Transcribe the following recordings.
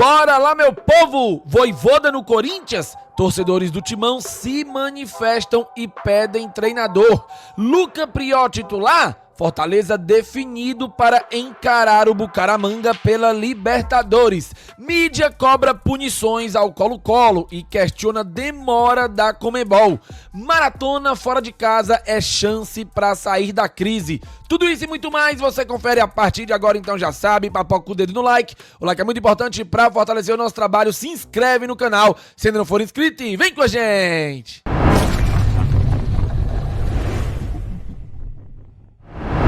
Bora lá, meu povo! Vojvoda no Corinthians? Torcedores do Timão se manifestam e pedem treinador. Luca Prió titular? Fortaleza definido para encarar o Bucaramanga pela Libertadores. Mídia cobra punições ao Colo-Colo e questiona demora da Conmebol. Maratona fora de casa é chance para sair da crise. Tudo isso e muito mais você confere a partir de agora, então já sabe, papoca o dedo no like. O like é muito importante para fortalecer o nosso trabalho. Se inscreve no canal se ainda não for inscrito e vem com a gente!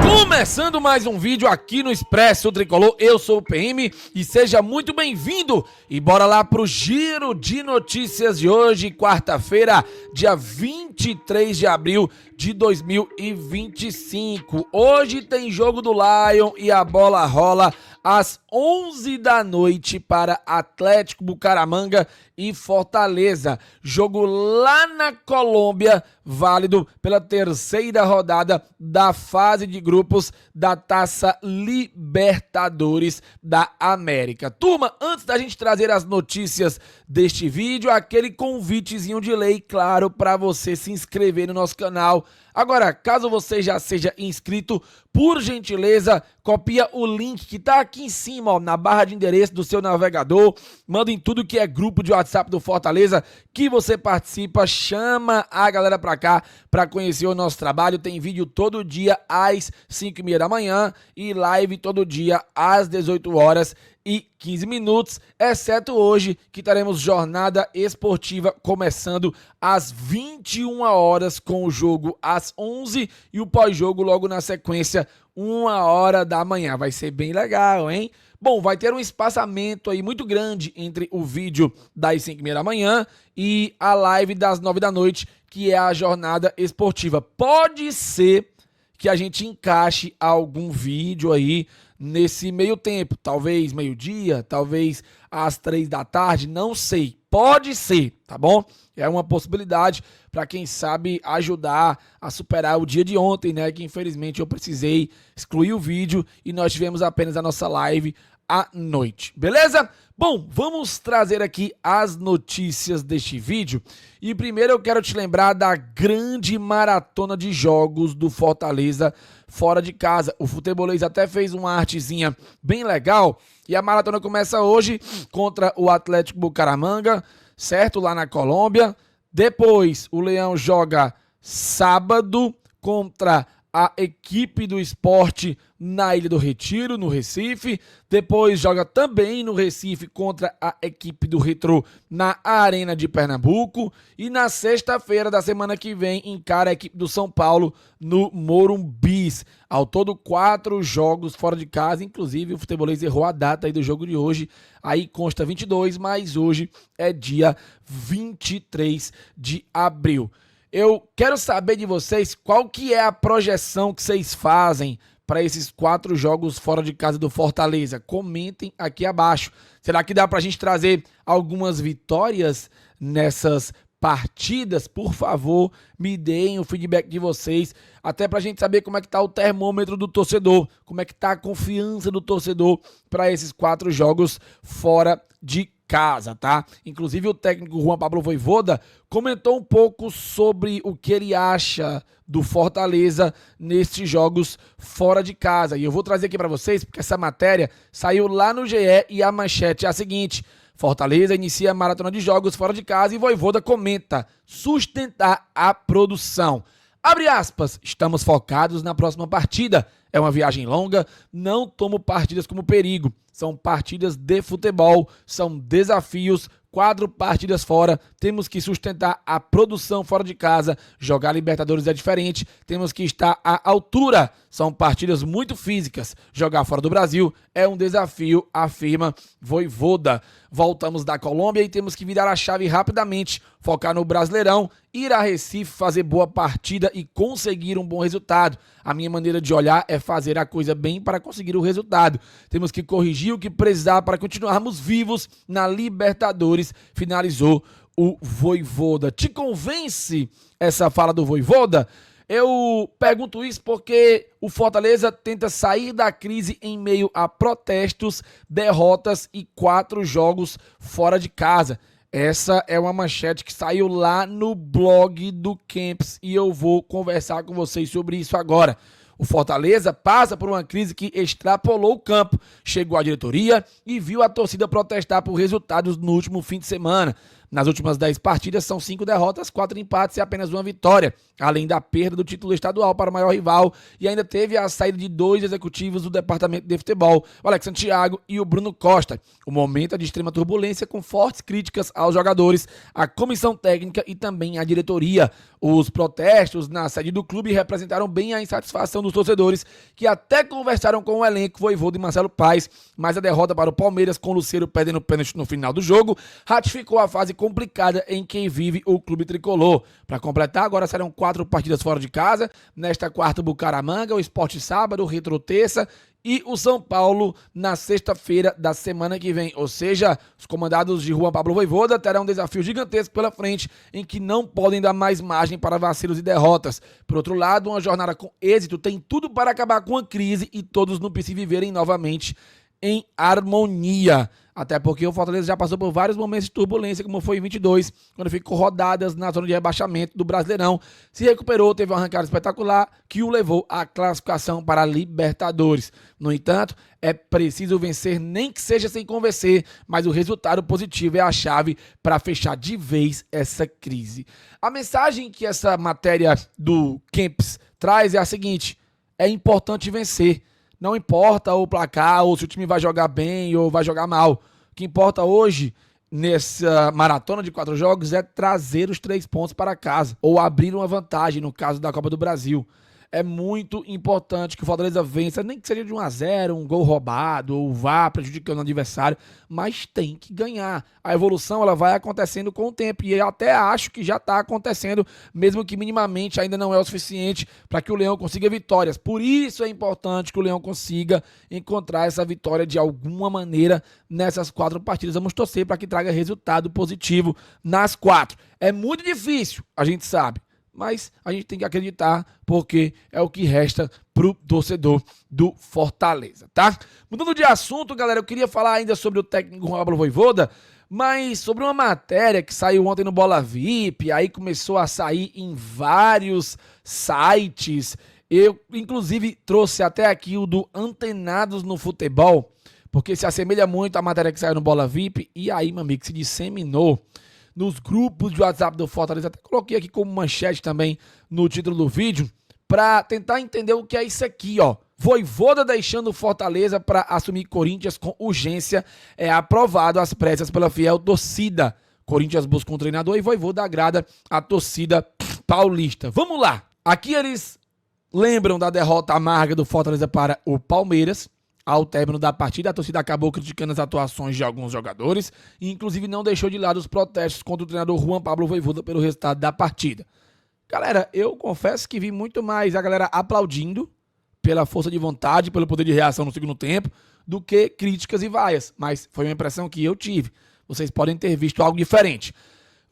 Começando mais um vídeo aqui no Expresso Tricolor, eu sou o PM e seja muito bem-vindo. E bora lá pro giro de notícias de hoje, quarta-feira, dia 23 de abril de 2025. Hoje tem jogo do Lion e a bola rola às 11 da noite para Atlético Bucaramanga e Fortaleza. Jogo lá na Colômbia, válido pela terceira rodada da fase de grupos da Taça Libertadores da América. Turma, antes da gente trazer as notícias deste vídeo, aquele convitezinho de lei, claro, para você se inscrever no nosso canal. Agora, caso você já seja inscrito, por gentileza, copia o link que tá aqui em cima, ó, na barra de endereço do seu navegador. Manda em tudo que é grupo de WhatsApp do Fortaleza que você participa. Chama a galera pra cá pra conhecer o nosso trabalho. Tem vídeo todo dia às 5h30 da manhã e live todo dia às 18h15, exceto hoje, que teremos jornada esportiva começando às 21 horas com o jogo às 11 e o pós-jogo logo na sequência, 1h da manhã. Vai ser bem legal, hein? Bom, vai ter um espaçamento aí muito grande entre o vídeo das 5h30 da manhã e a live das 9 da noite, que é a jornada esportiva. Pode ser que a gente encaixe algum vídeo aí nesse meio tempo, talvez meio-dia, talvez às 3 da tarde, não sei, pode ser, tá bom? É uma possibilidade para quem sabe ajudar a superar o dia de ontem, né, que infelizmente eu precisei excluir o vídeo e nós tivemos apenas a nossa live à noite, beleza? Bom, vamos trazer aqui as notícias deste vídeo e primeiro eu quero te lembrar da grande maratona de jogos do Fortaleza fora de casa. O Futebolês até fez uma artezinha bem legal e a maratona começa hoje contra o Atlético Bucaramanga, certo? Lá na Colômbia. Depois o Leão joga sábado contra a equipe do Sport na Ilha do Retiro, no Recife. Depois joga também no Recife contra a equipe do Retrô na Arena de Pernambuco. E na sexta-feira da semana que vem encara a equipe do São Paulo no Morumbis. Ao todo 4 jogos fora de casa, inclusive o Futebolês errou a data aí do jogo de hoje. Aí consta 22, mas hoje é dia 23 de abril. Eu quero saber de vocês qual que é a projeção que vocês fazem para esses 4 jogos fora de casa do Fortaleza. Comentem aqui abaixo. Será que dá para a gente trazer algumas vitórias nessas partidas? Por favor, me deem o feedback de vocês, até para a gente saber como é que tá o termômetro do torcedor, como é que tá a confiança do torcedor para esses 4 jogos fora de casa, tá? Inclusive o técnico Juan Pablo Vojvoda comentou um pouco sobre o que ele acha do Fortaleza nesses jogos fora de casa. E eu vou trazer aqui para vocês, porque essa matéria saiu lá no GE e a manchete é a seguinte: Fortaleza inicia a maratona de jogos fora de casa e Vojvoda comenta sustentar a produção. Abre aspas, estamos focados na próxima partida. É uma viagem longa, não tomo partidas como perigo. São partidas de futebol, são desafios, 4 partidas fora, temos que sustentar a produção fora de casa, jogar Libertadores é diferente, temos que estar à altura, são partidas muito físicas, jogar fora do Brasil é um desafio, afirma Vojvoda. Voltamos da Colômbia e temos que virar a chave rapidamente, focar no Brasileirão, ir a Recife, fazer boa partida e conseguir um bom resultado. A minha maneira de olhar é fazer a coisa bem para conseguir o resultado. Temos que corrigir o que precisar para continuarmos vivos na Libertadores, finalizou o Vojvoda. Te convence essa fala do Vojvoda? Eu pergunto isso porque o Fortaleza tenta sair da crise em meio a protestos, derrotas e 4 jogos fora de casa. Essa é uma manchete que saiu lá no blog do Camps e eu vou conversar com vocês sobre isso agora. O Fortaleza passa por uma crise que extrapolou o campo, chegou à diretoria e viu a torcida protestar por resultados no último fim de semana. Nas últimas 10 partidas são 5 derrotas, 4 empates e apenas uma vitória, além da perda do título estadual para o maior rival, e ainda teve a saída de 2 executivos do departamento de futebol, o Alex Santiago e o Bruno Costa. O momento é de extrema turbulência, com fortes críticas aos jogadores, à comissão técnica e também à diretoria. Os protestos na sede do clube representaram bem a insatisfação dos torcedores, que até conversaram com o elenco Vojvoda e Marcelo Paes, mas a derrota para o Palmeiras, com o Lucero perdendo pênalti no final do jogo, ratificou a fase complicada em que vive o clube tricolor. Para completar, agora serão 4 partidas fora de casa. Nesta quarta, Bucaramanga, o Sport sábado, o Retro terça e o São Paulo na sexta-feira da semana que vem. Ou seja, os comandados de Juan Pablo Vojvoda terão um desafio gigantesco pela frente, em que não podem dar mais margem para vacilos e derrotas. Por outro lado, uma jornada com êxito tem tudo para acabar com a crise e todos no PC viverem novamente em harmonia. Até porque o Fortaleza já passou por vários momentos de turbulência, como foi em 22, quando ficou rodadas na zona de rebaixamento do Brasileirão. Se recuperou, teve uma arrancada espetacular que o levou à classificação para a Libertadores. No entanto, é preciso vencer, nem que seja sem convencer, mas o resultado positivo é a chave para fechar de vez essa crise. A mensagem que essa matéria do Camps traz é a seguinte: é importante vencer. Não importa o placar, ou se o time vai jogar bem ou vai jogar mal. O que importa hoje, nessa maratona de 4 jogos, é trazer os 3 pontos para casa. Ou abrir uma vantagem, no caso da Copa do Brasil. É muito importante que o Fortaleza vença, nem que seja de 1-0, um gol roubado, ou vá prejudicando o adversário, mas tem que ganhar. A evolução ela vai acontecendo com o tempo, e eu até acho que já está acontecendo, mesmo que minimamente ainda não é o suficiente para que o Leão consiga vitórias. Por isso é importante que o Leão consiga encontrar essa vitória de alguma maneira nessas 4 partidas. Vamos torcer para que traga resultado positivo nas 4. É muito difícil, a gente sabe, mas a gente tem que acreditar, porque é o que resta pro torcedor do Fortaleza, tá? Mudando de assunto, galera, eu queria falar ainda sobre o técnico Juan Pablo Vojvoda, mas sobre uma matéria que saiu ontem no Bola VIP, aí começou a sair em vários sites. Eu, inclusive, trouxe até aqui o do Antenados no Futebol, porque se assemelha muito à matéria que saiu no Bola VIP, e aí, meu amigo, se disseminou nos grupos de WhatsApp do Fortaleza. Até coloquei aqui como manchete também no título do vídeo, para tentar entender o que é isso aqui, ó. Vojvoda deixando o Fortaleza para assumir Corinthians com urgência é aprovado às pressas pela fiel torcida. Corinthians busca um treinador e Vojvoda agrada a torcida paulista. Vamos lá. Aqui eles lembram da derrota amarga do Fortaleza para o Palmeiras. Ao término da partida, a torcida acabou criticando as atuações de alguns jogadores e inclusive não deixou de lado os protestos contra o treinador Juan Pablo Vojvoda pelo resultado da partida. Galera, eu confesso que vi muito mais a galera aplaudindo pela força de vontade, pelo poder de reação no segundo tempo, do que críticas e vaias, mas foi uma impressão que eu tive. Vocês podem ter visto algo diferente.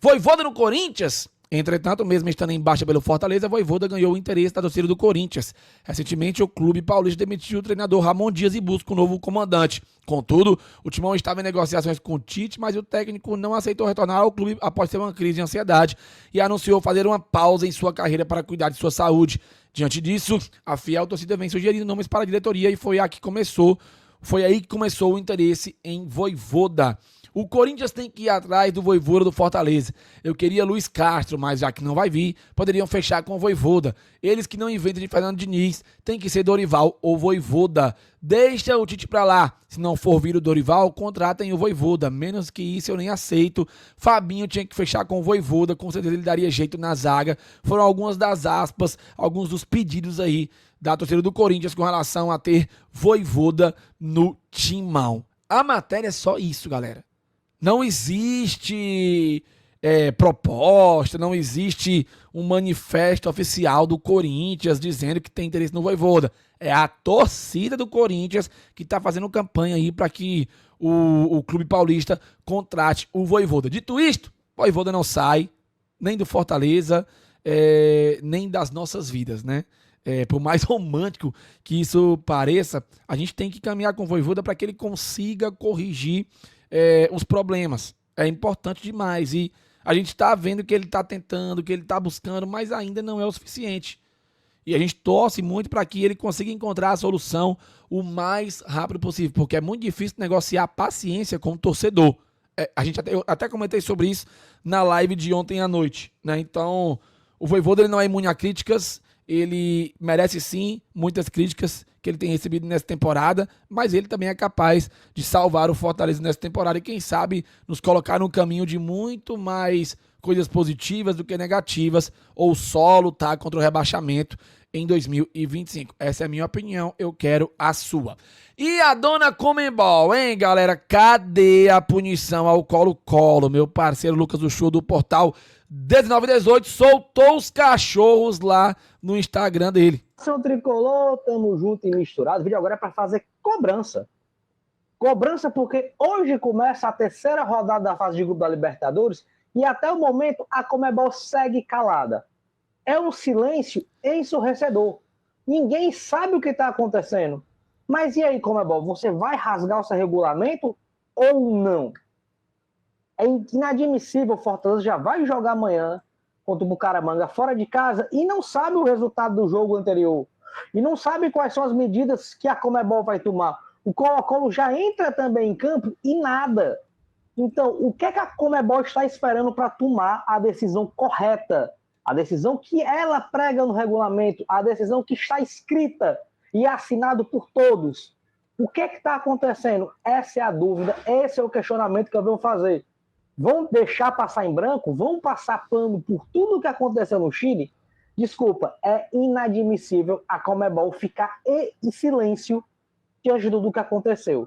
Vojvoda no Corinthians? Entretanto, mesmo estando em baixa pelo Fortaleza, Vojvoda ganhou o interesse da torcida do Corinthians. Recentemente, o clube paulista demitiu o treinador Ramon Dias e busca um novo comandante. Contudo, o Timão estava em negociações com o Tite, mas o técnico não aceitou retornar ao clube após ter uma crise de ansiedade e anunciou fazer uma pausa em sua carreira para cuidar de sua saúde. Diante disso, a fiel torcida vem sugerindo nomes para a diretoria e foi aí que começou o interesse em Vojvoda. O Corinthians tem que ir atrás do Vojvoda do Fortaleza. Eu queria Luiz Castro, mas já que não vai vir, poderiam fechar com o Vojvoda. Eles que não inventam de Fernando Diniz, tem que ser Dorival ou Vojvoda. Deixa o Tite pra lá. Se não for vir o Dorival, contratem o Vojvoda. Menos que isso eu nem aceito. Fabinho tinha que fechar com o Vojvoda, com certeza ele daria jeito na zaga. Foram algumas das aspas, alguns dos pedidos aí da torcida do Corinthians com relação a ter Vojvoda no timão. A matéria é só isso, galera. Não existe proposta, não existe um manifesto oficial do Corinthians dizendo que tem interesse no Vojvoda. É a torcida do Corinthians que está fazendo campanha aí para que o clube paulista contrate o Vojvoda. Dito isto, Vojvoda não sai, nem do Fortaleza. nem das nossas vidas, né? Por mais romântico que isso pareça, a gente tem que caminhar com o Vojvoda para que ele consiga corrigir os problemas. É importante demais e a gente está vendo que ele está tentando, que ele está buscando, mas ainda não é o suficiente. E a gente torce muito para que ele consiga encontrar a solução o mais rápido possível, porque é muito difícil negociar paciência com o torcedor. Eu até comentei sobre isso na live de ontem à noite, né? Então, o Vojvoda ele não é imune a críticas, ele merece sim muitas críticas que ele tem recebido nessa temporada, mas ele também é capaz de salvar o Fortaleza nessa temporada e quem sabe nos colocar no caminho de muito mais coisas positivas do que negativas, ou só lutar contra o rebaixamento em 2025. Essa é a minha opinião, eu quero a sua. E a dona Conmebol, hein, galera? Cadê a punição ao Colo-Colo? Meu parceiro Lucas do Show do portal 1918 soltou os cachorros lá no Instagram dele. São tricolor, tamo junto e misturado. O vídeo agora é para fazer cobrança. Cobrança porque hoje começa a terceira rodada da fase de grupo da Libertadores e até o momento a Conmebol segue calada. É um silêncio ensurdecedor. Ninguém sabe o que está acontecendo. Mas e aí, Conmebol, você vai rasgar o seu regulamento ou não? É inadmissível, o Fortaleza já vai jogar amanhã contra o Bucaramanga fora de casa e não sabe o resultado do jogo anterior. E não sabe quais são as medidas que a Conmebol vai tomar. O Colo-Colo já entra também em campo e nada. Então, o que é que a Conmebol está esperando para tomar a decisão correta? A decisão que ela prega no regulamento, a decisão que está escrita e assinado por todos. O que é que está acontecendo? Essa é a dúvida, esse é o questionamento que eu vou fazer. Vão deixar passar em branco? Vão passar pano por tudo que aconteceu no Chile? Desculpa, é inadmissível a Conmebol ficar em silêncio diante de tudo que aconteceu.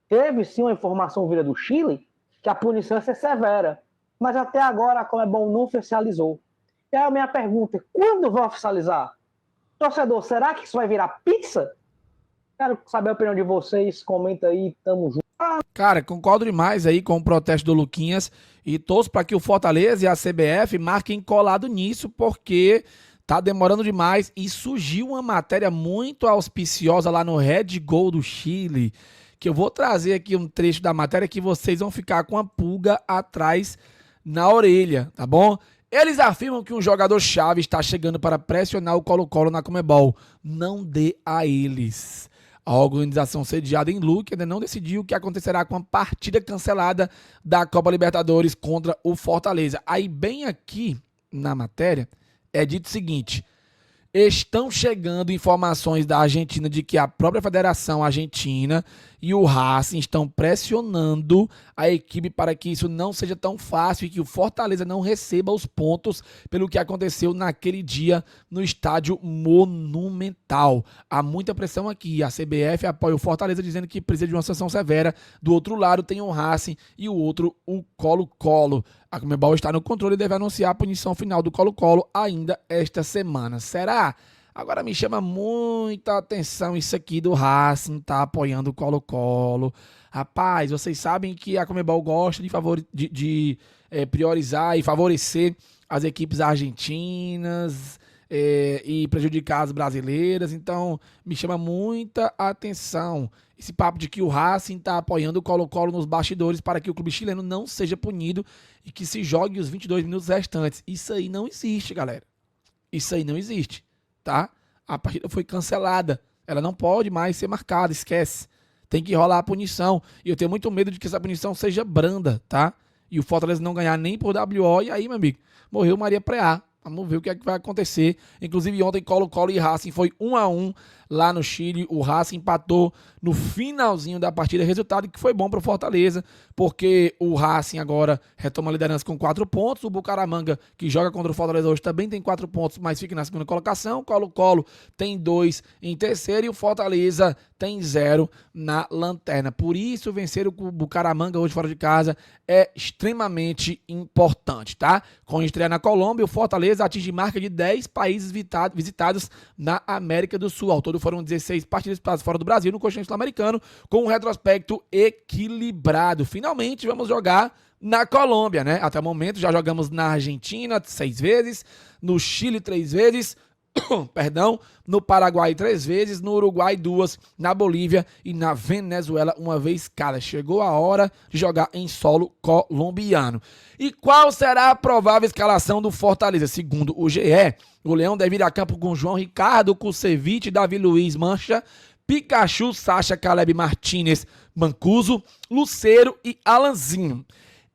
Teve sim uma informação vinda do Chile que a punição ia ser severa, mas até agora a Conmebol não oficializou. E aí a minha pergunta é, quando vai oficializar? Torcedor, será que isso vai virar pizza? Quero saber a opinião de vocês, comenta aí, tamo junto. Cara, concordo demais aí com o protesto do Luquinhas e torço para que o Fortaleza e a CBF marquem colado nisso, porque tá demorando demais e surgiu uma matéria muito auspiciosa lá no Red Gol do Chile, que eu vou trazer aqui um trecho da matéria que vocês vão ficar com a pulga atrás na orelha, tá bom? Eles afirmam que um jogador-chave está chegando para pressionar o Colo-Colo na Conmebol. Não dê a eles. A organização sediada em Luque ainda não decidiu o que acontecerá com a partida cancelada da Copa Libertadores contra o Fortaleza. Aí bem aqui na matéria é dito o seguinte: estão chegando informações da Argentina de que a própria Federação Argentina e o Racing estão pressionando a equipe para que isso não seja tão fácil e que o Fortaleza não receba os pontos pelo que aconteceu naquele dia no estádio Monumental. Há muita pressão aqui. A CBF apoia o Fortaleza dizendo que precisa de uma sanção severa. Do outro lado tem o Racing e o outro o Colo-Colo. A Conmebol está no controle e deve anunciar a punição final do Colo-Colo ainda esta semana. Será? Agora me chama muita atenção isso aqui do Racing tá apoiando o Colo-Colo. Rapaz, vocês sabem que a Conmebol gosta de priorizar e favorecer as equipes argentinas e prejudicar as brasileiras. Então, me chama muita atenção esse papo de que o Racing tá apoiando o Colo-Colo nos bastidores para que o clube chileno não seja punido e que se jogue os 22 minutos restantes. Isso aí não existe, galera. Isso aí não existe. Tá? A partida foi cancelada. Ela não pode mais ser marcada, esquece. Tem que rolar a punição. E eu tenho muito medo de que essa punição seja branda, tá? E o Fortaleza não ganhar nem por WO. E aí, meu amigo, morreu Maria Preá. Vamos ver o que é que vai acontecer. Inclusive, ontem Colo-Colo e Racing foi 1-1 lá no Chile. O Racing empatou no finalzinho da partida. Resultado que foi bom para o Fortaleza, porque o Racing agora retoma a liderança com 4 pontos. O Bucaramanga, que joga contra o Fortaleza hoje, também tem 4 pontos, mas fica na segunda colocação. O Colo-Colo tem 2 em terceiro e o Fortaleza tem 0 na lanterna. Por isso, vencer o Bucaramanga hoje fora de casa é extremamente importante, tá? Com estreia na Colômbia, o Fortaleza atinge marca de 10 países visitados na América do Sul. Ao todo foram 16 partidas fora do Brasil no Continente sul-americano com um retrospecto equilibrado. Finalmente vamos jogar na Colômbia, né? Até o momento já jogamos na Argentina 6 vezes, no Chile 3 vezes, perdão, no Paraguai 3 vezes, no Uruguai 2, na Bolívia e na Venezuela 1 vez cada. Chegou a hora de jogar em solo colombiano. E qual será a provável escalação do Fortaleza? Segundo o GE, o Leão deve ir a campo com João Ricardo, Kusevich, Davi Luiz, Mancha, Pikachu, Sacha, Caleb Martinez, Mancuso, Lucero e Alanzinho.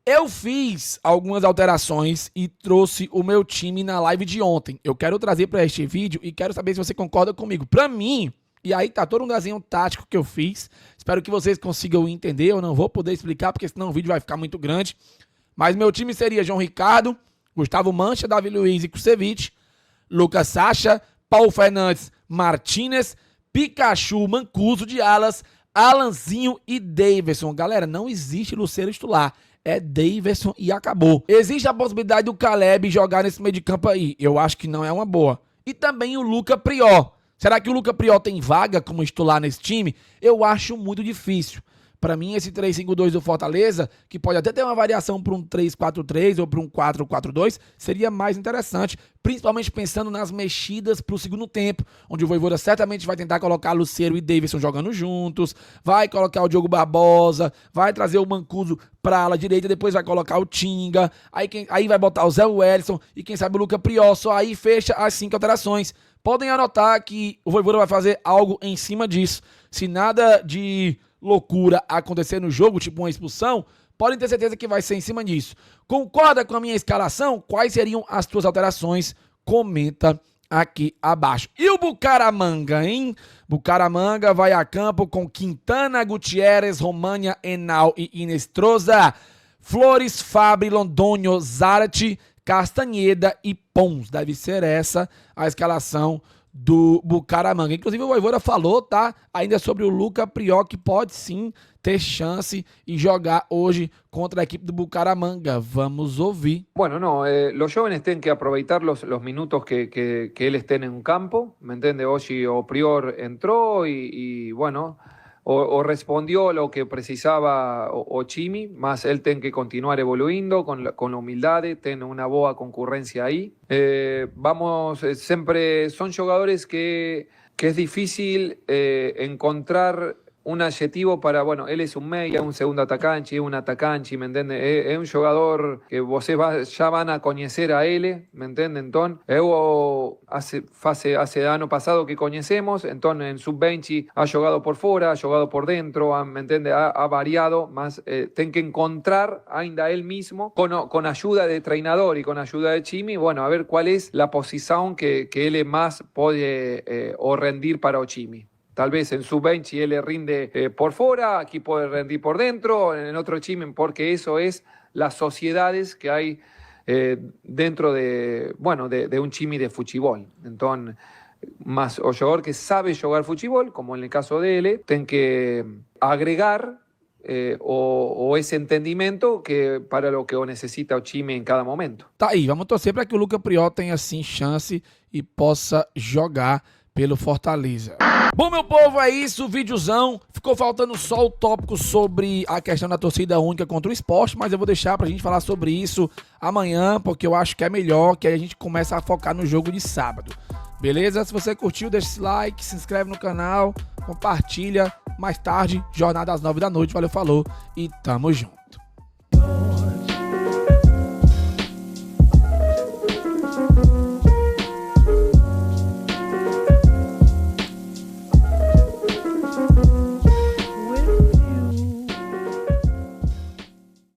Eu fiz algumas alterações e trouxe o meu time na live de ontem. Eu quero trazer para este vídeo e quero saber se você concorda comigo. Para mim, e aí tá todo um desenho tático que eu fiz. Espero que vocês consigam entender. Eu não vou poder explicar porque senão o vídeo vai ficar muito grande. Mas meu time seria João Ricardo, Gustavo Mancha, Davi Luiz e Kusevich, Lucas Sacha, Paulo Fernandes, Martinez, Pikachu, Mancuso de alas, Alanzinho e Daverson. Galera, não existe Lucero titular. É Daverson e acabou. Existe a possibilidade do Caleb jogar nesse meio de campo aí. Eu acho que não é uma boa. E também o Luca Prior. Será que o Luca Prior tem vaga como titular nesse time? Eu acho muito difícil. Para mim, esse 3-5-2 do Fortaleza, que pode até ter uma variação para um 3-4-3 ou para um 4-4-2, seria mais interessante, principalmente pensando nas mexidas para o segundo tempo, onde o Vojvoda certamente vai tentar colocar Lucero e Daverson jogando juntos, vai colocar o Diogo Barbosa, vai trazer o Mancuso para a ala direita, depois vai colocar o Tinga, aí vai botar o Zé Wellison e quem sabe o Luca Prior, só aí fecha as 5 alterações. Podem anotar que o Vojvoda vai fazer algo em cima disso. Se nada de loucura acontecer no jogo, tipo uma expulsão, podem ter certeza que vai ser em cima disso. Concorda com a minha escalação? Quais seriam as tuas alterações? Comenta aqui abaixo. E o Bucaramanga, hein? Bucaramanga vai a campo com Quintana, Gutierrez, România, Henao e Inestrosa, Flores, Fabri, Londonho, Zarate, Castanheda e Pons. Deve ser essa a escalação do Bucaramanga. Inclusive o Vojvoda falou, tá? Ainda sobre o Luca Prior, que pode sim ter chance e jogar hoje contra a equipe do Bucaramanga. Vamos ouvir. Bueno, no, los jóvenes tienen que aprovechar los minutos que él esté en un campo, ¿me entiende? Hoy o Prior entró y bueno, o respondió lo que precisaba o Chimi, más él tiene que continuar evoluindo con la humildad, tiene una boa concurrencia ahí. Vamos, siempre son jugadores que es difícil encontrar un adjetivo para, bueno, él es un meia, un segundo atacante, un atacante, ¿me entiende? Es un jugador que vocês ya van a conocer a él, ¿me entiende? Entonces, hace año pasado que conocemos, entonces en sub-20 ha jugado por fuera, ha jugado por dentro, ¿me entiende? Ha variado, más tiene que encontrar ainda él mismo, con ayuda de entrenador y con ayuda de Chimi, bueno, a ver cuál es la posición que él más puede o rendir para o Chimi. Tal vez en sub-20 él rinde por fuera, aquí puede rendir por dentro, en otro chime, porque eso es las sociedades que hay dentro de, bueno, de un chimi de fuchibol. Entonces, más o jugador que sabe jugar fuchibol, como en el caso de él, tiene que agregar o ese entendimiento que para lo que necesita o time em cada momento. Tá aí, vamos torcer para que o Luca Prior tenha sim chance e possa jogar pelo Fortaleza. Bom, meu povo, é isso, videozão. Ficou faltando só o tópico sobre a questão da torcida única contra o esporte, mas eu vou deixar pra gente falar sobre isso amanhã, porque eu acho que é melhor, que aí a gente começa a focar no jogo de sábado. Beleza? Se você curtiu, deixa esse like, se inscreve no canal, compartilha. Mais tarde, jornada às 9 da noite. Valeu, falou e tamo junto.